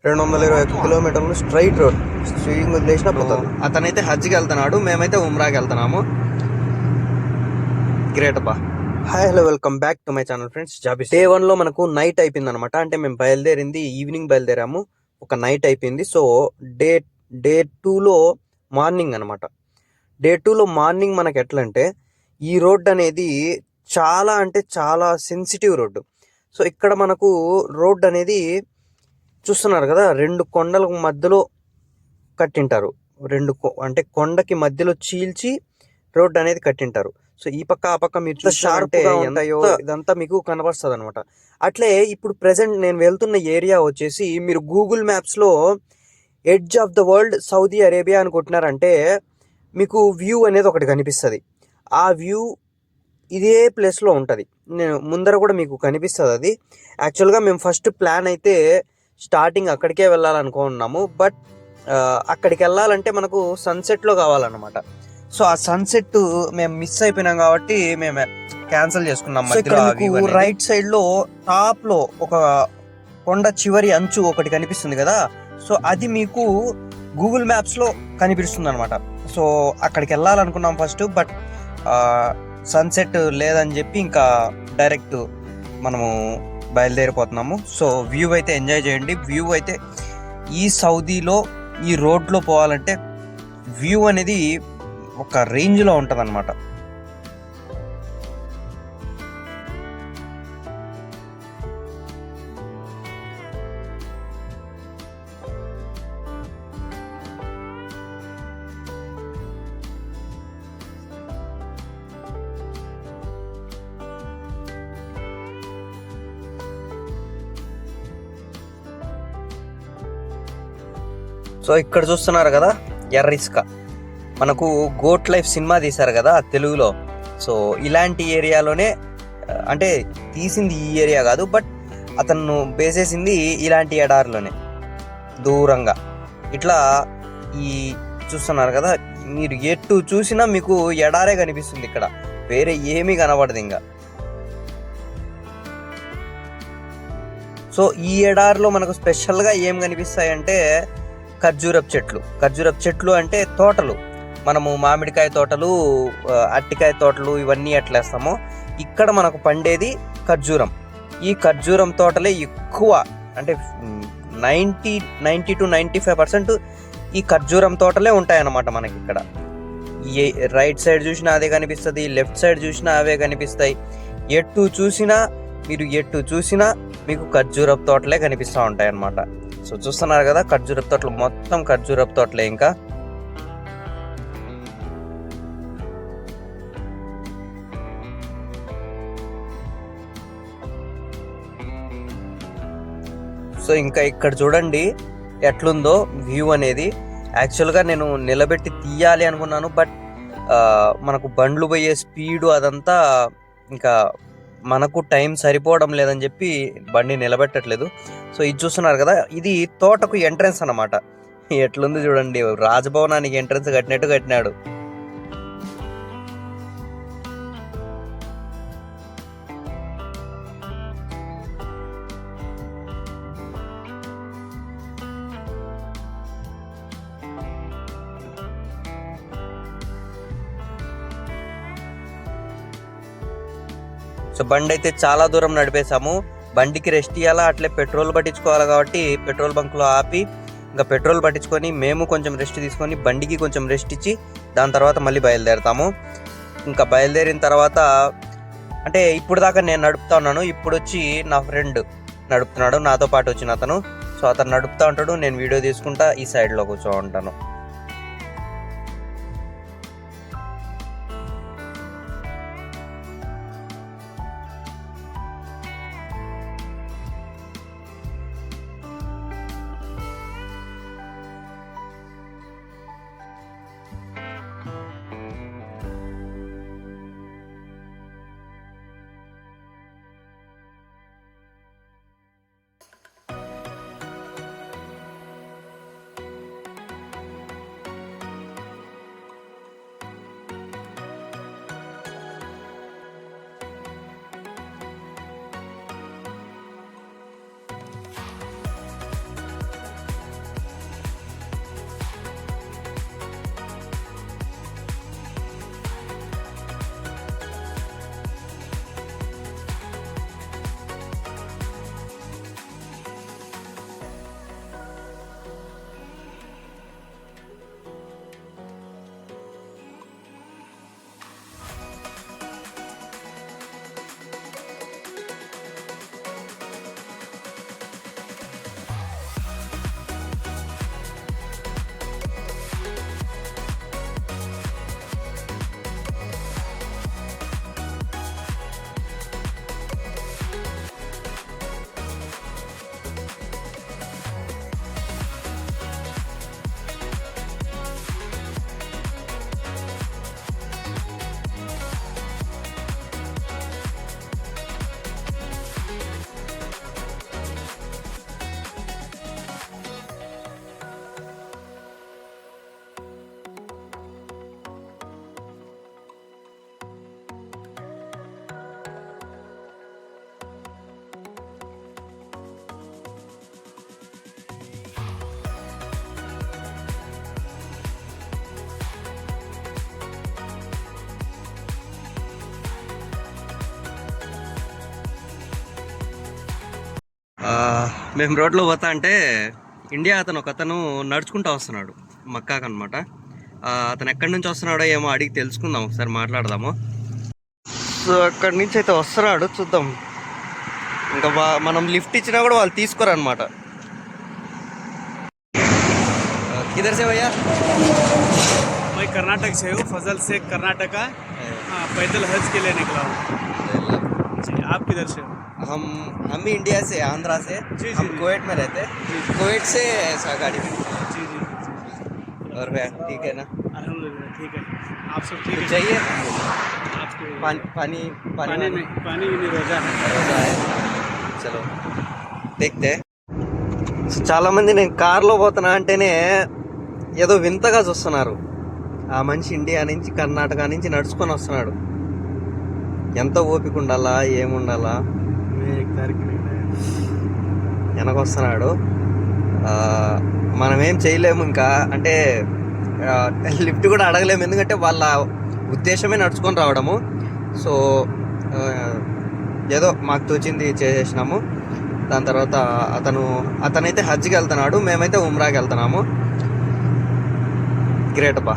221 కిలోమీటర్లు straight road, steering వదిలేసినా పోతుంది. అతనైతే హజ్కి వెళ్తున్నాడు, మేమైతే ఉమ్రాకి వెళ్తున్నాము. గ్రేట్ అబ్బా. Hi hello, welcome back to my channel friends. Day 1లో మనకు నైట్ అయిపోయింది అనమాట. అంటే మేము బయలుదేరింది ఈవినింగ్ బయలుదేరాము, ఒక నైట్ అయిపోయింది. సో డే 2లో మార్నింగ్ అనమాట. డే 2లో మార్నింగ్ మనకి ఎట్లా అంటే, ఈ రోడ్ అనేది చాలా అంటే చాలా సెన్సిటివ్ రోడ్డు. సో ఇక్కడ మనకు రోడ్ అనేది చూస్తున్నారు కదా, 2 కొండల మధ్యలో కట్టింటారు. అంటే కొండకి మధ్యలో చీల్చి రోడ్ అనేది కట్టింటారు. సో ఈ పక్క ఆ పక్క మీరు షార్ప్గా ఉంటాయో ఇదంతా మీకు కనబడుతుంది అనమాట. అట్లే ఇప్పుడు ప్రెసెంట్ నేను వెళ్తున్న ఏరియా వచ్చేసి, మీరు గూగుల్ మ్యాప్స్లో edge of the world Saudi Arabia అని కొట్టినారంటే మీకు వ్యూ అనేది ఒకటి కనిపిస్తుంది. ఆ వ్యూ ఇదే ప్లేస్లో ఉంటుంది. నేను ముందర కూడా మీకు కనిపిస్తుంది అది. యాక్చువల్గా మేము ఫస్ట్ ప్లాన్ అయితే స్టార్టింగ్ అక్కడికే వెళ్ళాలనుకున్నాము. బట్ అక్కడికి వెళ్ళాలంటే మనకు సన్సెట్లో కావాలన్నమాట. సో ఆ సన్సెట్ మేము మిస్ అయిపోయినాం కాబట్టి మేము క్యాన్సిల్ చేసుకున్నాం. రైట్ సైడ్లో టాప్లో ఒక కొండ చివరి అంచు ఒకటి కనిపిస్తుంది కదా, సో అది మీకు గూగుల్ మ్యాప్స్లో కనిపిస్తుంది అనమాట. సో అక్కడికి వెళ్ళాలనుకున్నాం ఫస్ట్, బట్ సన్సెట్ లేదని చెప్పి ఇంకా డైరెక్ట్ మనము బయలుదేరిపోతున్నాము. సో వ్యూ అయితే ఎంజాయ్ చేయండి. వ్యూ అయితే ఈ సౌదీలో ఈ రోడ్లో పోవాలంటే వ్యూ అనేది ఒక రేంజ్లో ఉంటుంది అనమాట. సో ఇక్కడ చూస్తున్నారు కదా ఎర్ర ఇసుక. మనకు గోట్ లైఫ్ సినిమా తీశారు కదా తెలుగులో. సో ఇలాంటి ఏరియాలోనే, అంటే తీసింది ఈ ఏరియా కాదు, బట్ అతను బేసేసింది ఇలాంటి ఎడారిలోనే దూరంగా. ఇట్లా ఈ చూస్తున్నారు కదా, మీరు ఎటు చూసినా మీకు ఎడారే కనిపిస్తుంది. ఇక్కడ వేరే ఏమీ కనబడదు ఇంకా. సో ఈ ఎడారిలో మనకు స్పెషల్గా ఏం కనిపిస్తాయంటే ఖర్జూరపు చెట్లు అంటే తోటలు. మనము మామిడికాయ తోటలు, అరటికాయ తోటలు ఇవన్నీ ఎట్లేస్తామో ఇక్కడ మనకు పండేది ఖర్జూరం. ఈ ఖర్జూరం తోటలే ఎక్కువ, అంటే 90 to 95% ఈ ఖర్జూరం తోటలే ఉంటాయన్నమాట మనకి ఇక్కడ. ఏ రైట్ సైడ్ చూసినా అదే కనిపిస్తుంది, లెఫ్ట్ సైడ్ చూసినా అవే కనిపిస్తాయి. ఎటు చూసినా మీకు ఖర్జూరపు తోటలే కనిపిస్తూ ఉంటాయి అన్నమాట. సో చూస్తున్నారు కదా, ఖర్జూరపు తోటలు మొత్తం ఖర్జూరపు తోటలే. ఇంకా సో ఇంకా ఇక్కడ చూడండి ఎట్లుందో వ్యూ అనేది. యాక్చువల్గా నేను నిలబెట్టి తీయాలి అనుకున్నాను, బట్ మనకు బండ్లు పోయే స్పీడు అదంతా ఇంకా మనకు టైం సరిపోవడం లేదని చెప్పి బండి నిలబెట్టట్లేదు. సో ఇది చూస్తున్నారు కదా, ఇది తోటకు ఎంట్రన్స్ అన్నమాట. ఎట్లుంది చూడండి, రాజభవనానికి ఎంట్రన్స్ కట్టినట్టు కట్టినాడు. సో బండి అయితే చాలా దూరం నడిపేశాము. బండికి రెస్ట్ ఇవ్వాలా, అట్లే పెట్రోల్ పట్టించుకోవాలి కాబట్టి పెట్రోల్ బంక్లో ఆపి ఇంకా పెట్రోల్ పట్టించుకొని మేము కొంచెం రెస్ట్ తీసుకొని బండికి కొంచెం రెస్ట్ ఇచ్చి దాని తర్వాత మళ్ళీ బయలుదేరుతాము. ఇంకా బయలుదేరిన తర్వాత, అంటే ఇప్పుడు దాకా నేను నడుపుతా ఉన్నాను, ఇప్పుడు వచ్చి నా ఫ్రెండ్ నడుపుతున్నాడు నాతో పాటు వచ్చిన అతను. సో అతను నడుపుతూ ఉంటాడు, నేను వీడియో తీసుకుంటా ఈ సైడ్లో కూర్చో ఉంటాను. మేము రోడ్లో పోతా అంటే ఇండియా ఒక అతను నడుచుకుంటూ వస్తున్నాడు మక్కాకు అనమాట. అతను ఎక్కడి నుంచి వస్తున్నాడో ఏమో అడిగి తెలుసుకుందాం, ఒకసారి మాట్లాడదాము. సో అక్కడి నుంచి అయితే వస్తున్నాడు, చూద్దాం. ఇంకా మనం లిఫ్ట్ ఇచ్చినా కూడా వాళ్ళు తీసుకోరనమాట. किधर से भैया? मैं कर्नाटक से हूँ, फजल से कर्नाटका। हाँ, पैदल हज के लिए निकला हूँ जी। आप किधर से हो? हम भी इंडिया से, आंध्रा से। जी, हम जी। कुवैत में रहते, कुवैत से ऐसा गाड़ी में। जी जी। और भैया ठीक है ना? अल्हम्दुलिल्लाह ठीक है। आप सब ठीक कुछ है? चाहिए? आपके पानी पानी पानी में पानी भी नहीं, रोजा है। रोजा है। चलो देखते हैं. చాలా మంది నేను కార్లో పోతున్నా అంటేనే ఏదో వింతగా చూస్తున్నారు. ఆ మనిషి ఇండియా నుంచి, కర్ణాటక నుంచి నడుచుకొని వస్తున్నాడు. ఎంత ఓపిక ఉండాలా, ఏముండాలా. వెనకొస్తున్నాడు. మనం ఏం చేయలేము ఇంకా, అంటే లిఫ్ట్ కూడా అడగలేము, ఎందుకంటే వాళ్ళ ఉద్దేశమే నడుచుకొని రావడము. సో ఏదో మాకు తోచింది చేసేసినాము. దాని తర్వాత అతనైతే హజ్కి వెళ్తున్నాడు, మేమైతే ఉమ్రాకి వెళ్తున్నాము. గ్రేట్ అబ్బా.